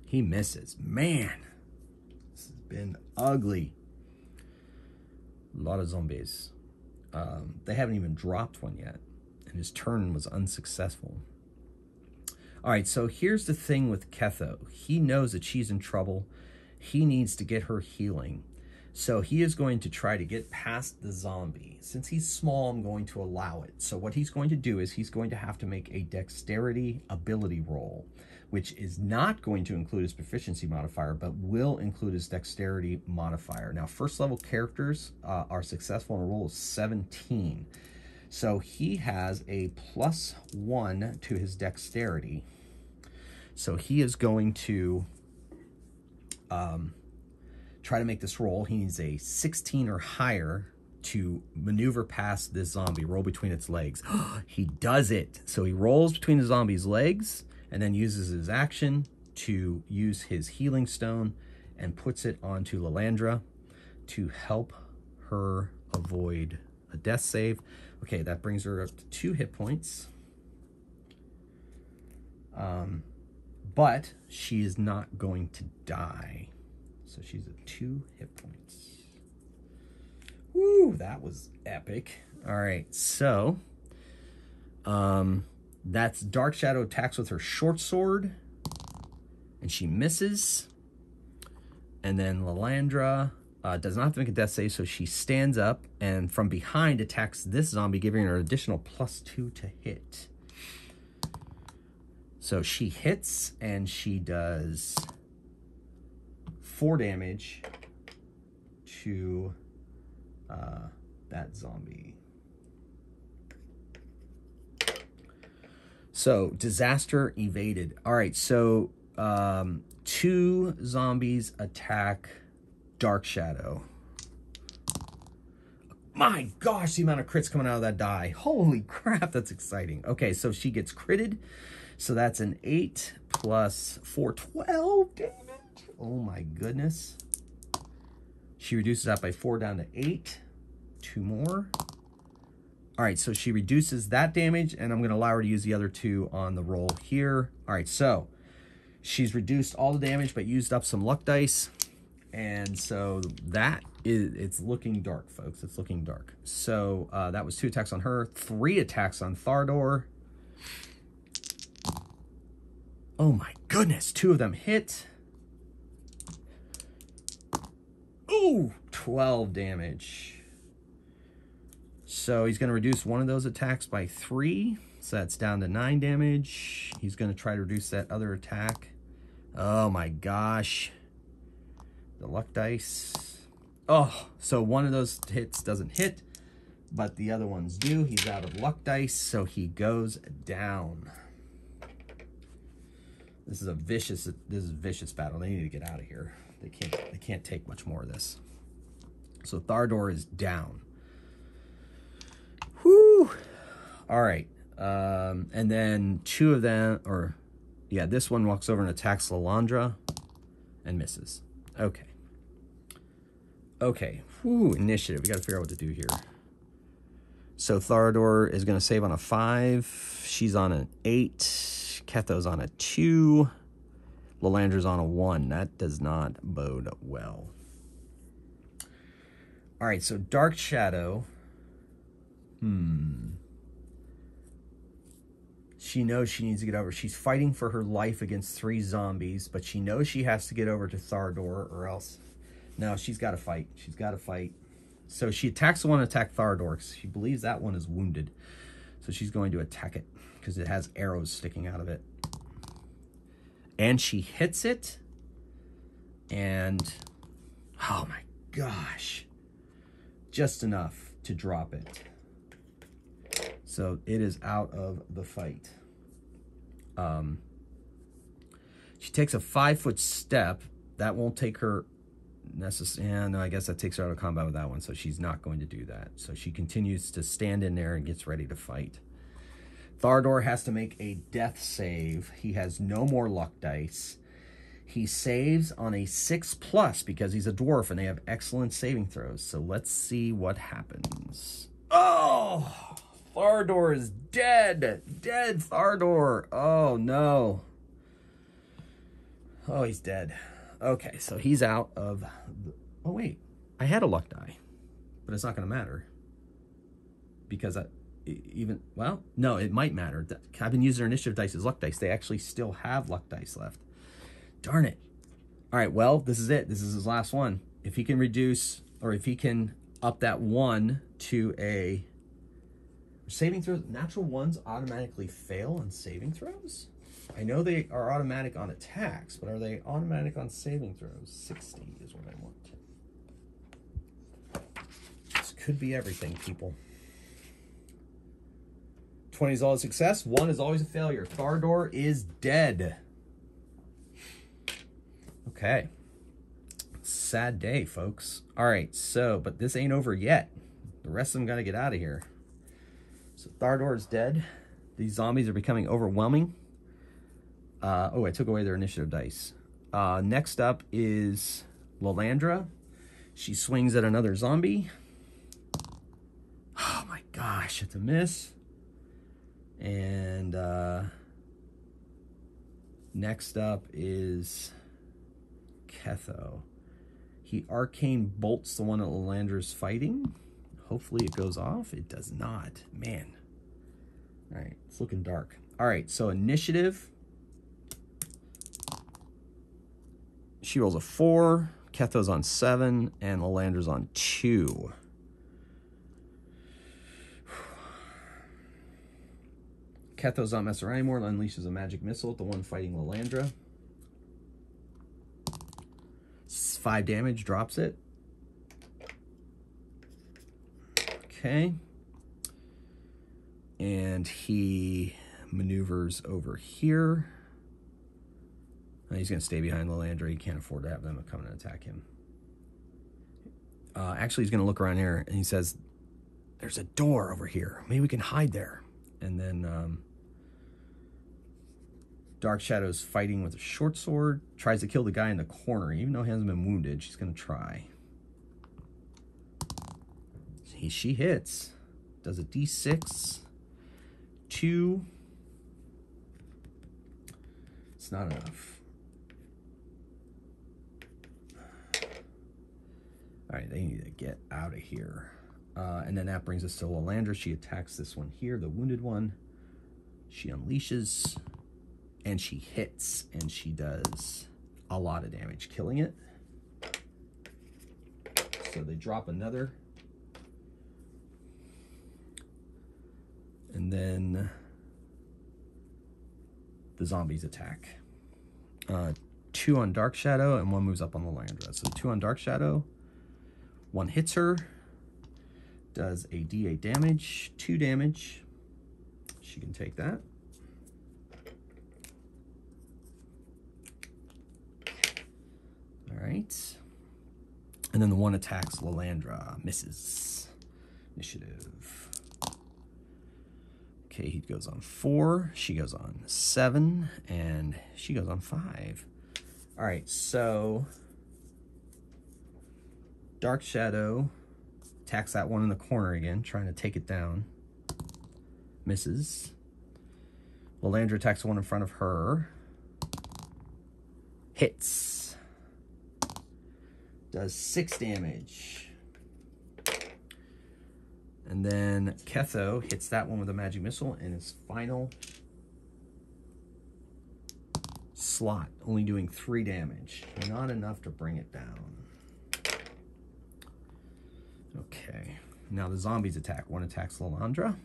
He misses. Man, this has been ugly. A lot of zombies. They haven't even dropped one yet, and his turn was unsuccessful. All right, so here's the thing with Ketho. He knows that she's in trouble. He needs to get her healing. So he is going to try to get past the zombie. Since he's small, I'm going to allow it. So what he's going to do is he's going to have to make a dexterity ability roll, which is not going to include his proficiency modifier, but will include his dexterity modifier. Now, first level characters are successful in a roll of 17. So he has a +1 to his dexterity. So he is going to try to make this roll. He needs a 16 or higher to maneuver past this zombie, roll between its legs. He does it. So he rolls between the zombie's legs and then uses his action to use his healing stone and puts it onto Lalandra to help her avoid a death save. Okay, that brings her up to 2 hit points. But she is not going to die. So she's at 2 hit points. Woo, that was epic. All right, so that's Dark Shadow attacks with her short sword, and she misses. And then Lalandra does not have to make a death save, so she stands up and from behind attacks this zombie, giving her an additional +2 to hit. So she hits, and she does 4 damage to that zombie. So disaster evaded. All right, so 2 zombies attack Dark Shadow. My gosh, the amount of crits coming out of that die. Holy crap, that's exciting. Okay, so she gets critted. So that's an 8 plus 4, 12 damage. Oh my goodness. She reduces that by 4 down to 8. 2 more. All right, so she reduces that damage, and I'm going to allow her to use the other 2 on the roll here. All right, so she's reduced all the damage, but used up some luck dice. And so that is, it's looking dark, folks. It's looking dark. So that was 2 attacks on her, 3 attacks on Thardor. Oh my goodness, 2 of them hit. Ooh, 12 damage. So he's going to reduce one of those attacks by 3. So that's down to 9 damage. He's going to try to reduce that other attack. Oh my gosh. The luck dice. Oh, so one of those hits doesn't hit, but the other ones do. He's out of luck dice, so he goes down. This is vicious battle. They need to get out of here. They can't take much more of this. So Thardor is down. Whoo! All right. And then two of them, or yeah, this one walks over and attacks Lalandra and misses. Okay. Okay. Whoo, initiative. We got to figure out what to do here. So Thardor is going to save on a 5. She's on an 8. Ketho's on a 2. Lalandra's on a 1. That does not bode well. All right, so Dark Shadow. She knows she needs to get over. She's fighting for her life against 3 zombies, but she knows she has to get over to Thardor or else. No, she's got to fight. She's got to fight. So she attacks the one that attacked Thardor because she believes that one is wounded. So she's going to attack it because it has arrows sticking out of it. And she hits it. And, oh my gosh. Just enough to drop it. So it is out of the fight. She takes a 5-foot step. That won't take her necessarily. Yeah, no, I guess that takes her out of combat with that one. So she's not going to do that. So she continues to stand in there and gets ready to fight. Thardor has to make a death save. He has no more luck dice. He saves on a 6+ because he's a dwarf and they have excellent saving throws. So let's see what happens. Oh, Thardor is dead. Dead Thardor. Oh, no. Oh, he's dead. Okay, so he's out of... Oh, wait. I had a luck die. But it's not going to matter. Because well, no, it might matter. I've been using their initiative dice as luck dice. They actually still have luck dice left. Darn it. All right, well, this is it. This is his last one. If he can reduce, or if he can up that 1 to a... Saving throws, natural ones automatically fail on saving throws? I know they are automatic on attacks, but are they automatic on saving throws? 60 is what I want. This could be everything, people. 20 is always a success. 1 is always a failure. Thardor is dead. Okay. Sad day, folks. All right, so, but this ain't over yet. The rest of them got to get out of here. So Thardor is dead. These zombies are becoming overwhelming. Oh, I took away their initiative dice. Next up is Lalandra. She swings at another zombie. Oh my gosh, it's a miss. And next up is Ketho. He arcane bolts the one that Lalandra's fighting. Hopefully it goes off. It does not. Man. All right, it's looking dark. All right, so initiative. She rolls a 4. Ketho's on 7, and Lalandra's on 2. Ketho's not messing around anymore. Unleashes a magic missile at the one fighting Lalandra. 5 damage, drops it. Okay. And he maneuvers over here. And he's going to stay behind Lalandra. He can't afford to have them come and attack him. Actually, he's going to look around here, and he says, there's a door over here. Maybe we can hide there. And then Dark Shadow's fighting with a short sword. Tries to kill the guy in the corner. Even though he hasn't been wounded, she's going to try. She hits. Does a d6. 2. It's not enough. All right, they need to get out of here. And then that brings us to Lalandra. She attacks this one here, the wounded one. She unleashes, and she hits, and she does a lot of damage, killing it. So they drop another. And then the zombies attack. 2 on Dark Shadow, and 1 moves up on Lalandra. So 2 on Dark Shadow. 1 hits her. Does a d8 damage. 2 damage. She can take that. 8. And then the one attacks Lalandra. Misses. Initiative. Okay, he goes on 4. She goes on 7. And she goes on 5. All right, so Dark Shadow attacks that one in the corner again, trying to take it down. Misses. Lalandra attacks the one in front of her. Hits. Does 6 damage. And then Ketho hits that one with a magic missile in his final slot, only doing 3 damage. Not enough to bring it down. Okay, now the zombies attack. One attacks Lalandra.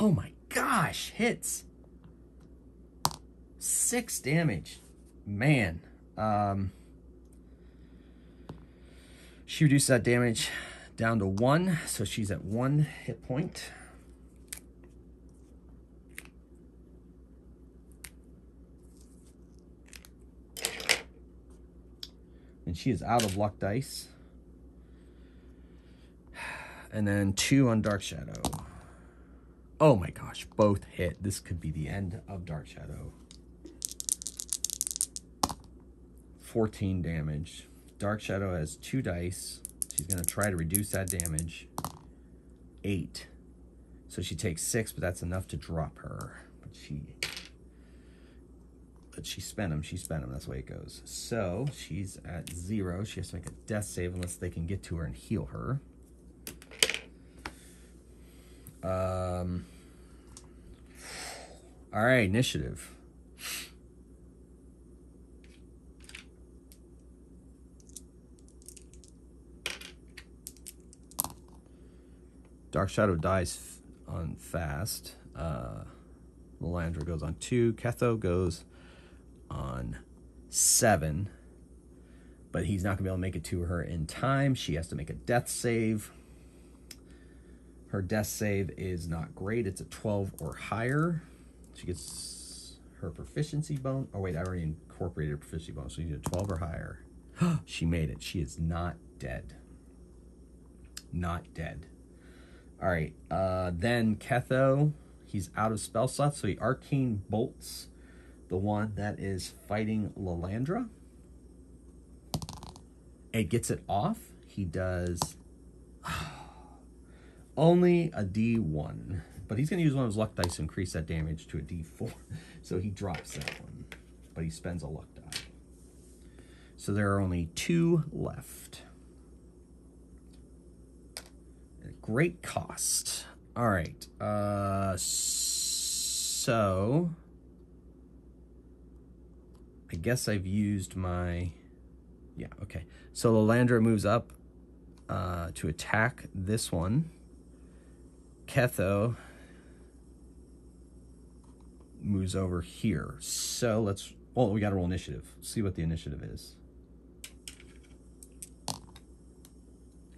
Oh my gosh, hits. 6 damage. Man. She reduced that damage down to 1, so she's at 1 hit point. And she is out of luck dice. And then 2 on Dark Shadow. Oh my gosh, both hit. This could be the end of Dark Shadow. 14 damage. Dark Shadow has 2 dice. She's going to try to reduce that damage. 8. So she takes 6, but that's enough to drop her. But she spent them. She spent them. That's the way it goes. So she's at 0. She has to make a death save unless they can get to her and heal her. All right, initiative. Dark Shadow dies on fast. Lalandra goes on 2. Ketho goes on 7. But he's not going to be able to make it to her in time. She has to make a death save. Her death save is not great. It's a 12 or higher. She gets her proficiency bonus. Oh, wait, I already incorporated her proficiency bonus. So you need a 12 or higher. She made it. She is not dead. Not dead. All right. Then Ketho, he's out of spell slots, so he arcane bolts the one that is fighting Lalandra. It gets it off. He does only a D1, but he's going to use one of his luck dice to increase that damage to a D4. So he drops that one, but he spends a luck die. So there are only 2 left. At great cost. All right. So I guess I've used my... Yeah, okay. So Lalandra moves up to attack this one. Ketho moves over here. So let's... Well, we got to roll initiative. See what the initiative is.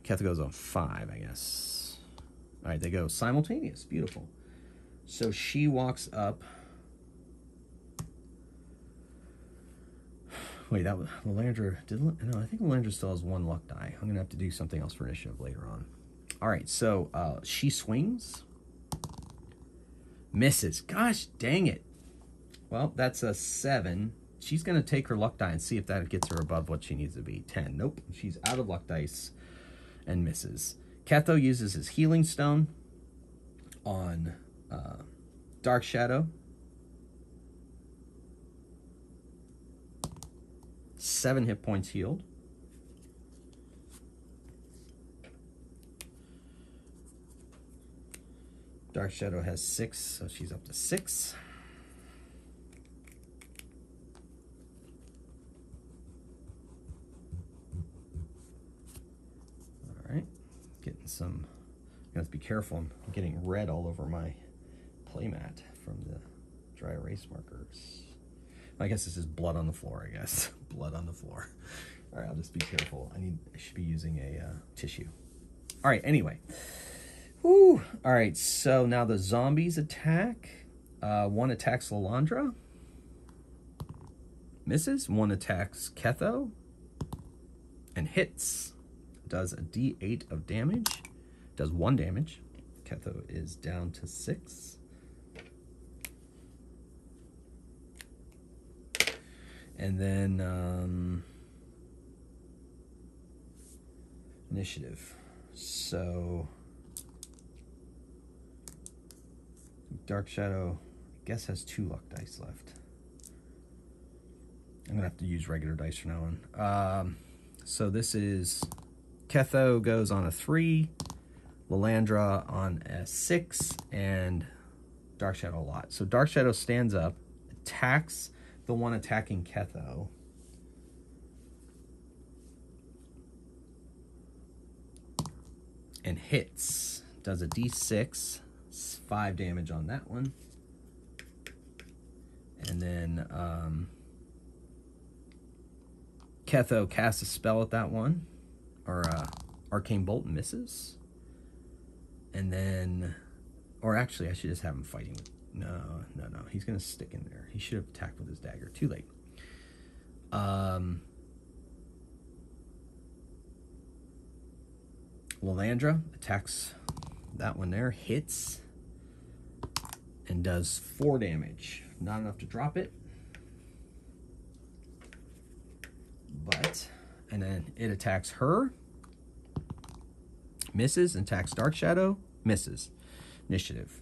Ketho goes on 5, I guess. All right, they go simultaneous. Beautiful. So she walks up. Wait, that was Lalandra. No, I think Lalandra still has 1 luck die. I'm going to have to do something else for initiative later on. All right, so she swings. Misses. Gosh, dang it. Well, that's a 7. She's going to take her luck die and see if that gets her above what she needs to be. 10. Nope. She's out of luck dice and misses. Ketho uses his healing stone on Dark Shadow. 7 hit points healed. Dark Shadow has 6, so she's up to 6. All right, getting some. I have to be careful. I'm getting red all over my playmat from the dry erase markers. I guess this is blood on the floor, I guess. Blood on the floor. All right, I'll just be careful. I should be using a tissue. All right, anyway. Whew. All right, so now the zombies attack. 1 attacks Lalandra. Misses. 1 attacks Ketho. and hits. Does a D8 of damage. Does 1 damage. Ketho is down to 6. And then initiative. So Dark Shadow, I guess, has 2 luck dice left. I'm gonna have to use regular dice from now on. So this is Ketho goes on a 3, Lilandra on a 6, and Dark Shadow a lot. So Dark Shadow stands up, attacks the one attacking Ketho. And hits. Does a D6. 5 damage on that one. And then Ketho casts a spell at that one. Or Arcane Bolt misses. And then, or actually I should just have him fighting. No. He's going to stick in there. He should have attacked with his dagger. Too late. Lilandra attacks that one there. Hits. And does 4 damage. Not enough to drop it. But, and then it attacks her. Misses. And attacks Dark Shadow. Misses. Initiative.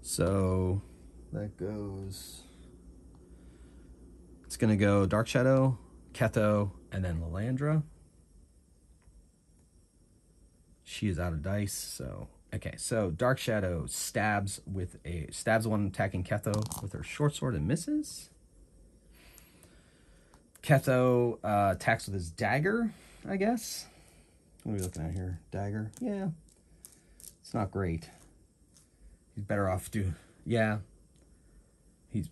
So that goes, it's going to go Dark Shadow, Ketho, and then Lilandra. She is out of dice, so okay. So Dark Shadow stabs one attacking Ketho with her short sword and misses. Ketho attacks with his dagger, I guess. What are we looking at here? Dagger? Yeah. It's not great. He's better off to, yeah.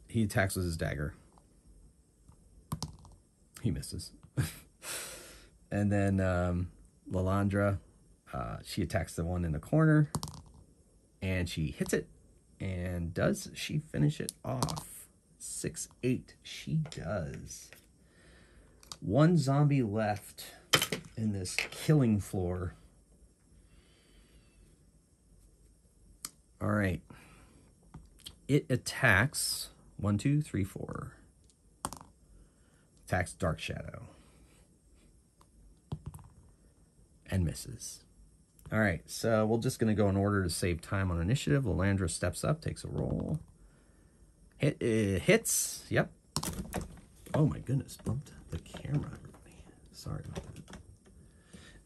He attacks with his dagger. He misses. And then Lilandra, she attacks the one in the corner. And she hits it. And does she finish it off? 6-8. She does. 1 zombie left in this killing floor. All right. It attacks 1, 2, 3, 4. Attacks Dark Shadow. And misses. All right, so we're just going to go in order to save time on initiative. Lilandra steps up, takes a roll. Hits. Yep. Oh my goodness, bumped the camera. Sorry about that.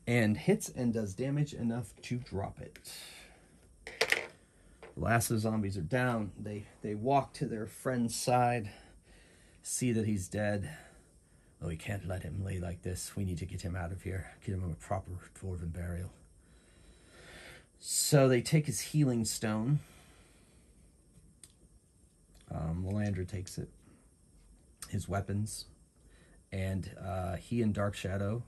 And hits and does damage enough to drop it. The last of the zombies are down. They walk to their friend's side, see that he's dead. Oh, we can't let him lay like this. We need to get him out of here. Get him a proper dwarven burial. So they take his healing stone. Lilandra takes it. His weapons. And he and Dark Shadow,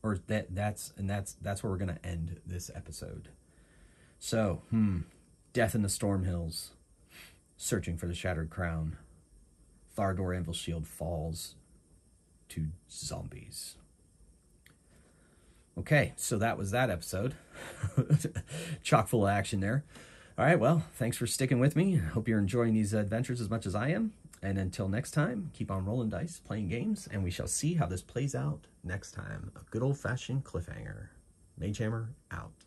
or that's where we're gonna end this episode. So, Death in the Storm Hills, searching for the Shattered Crown. Thardor Anvil Shield falls to zombies. Okay, so that was that episode. Chock full of action there. All right, well, thanks for sticking with me. I hope you're enjoying these adventures as much as I am. And until next time, keep on rolling dice, playing games, and we shall see how this plays out next time. A good old-fashioned cliffhanger. Mage Hammer out.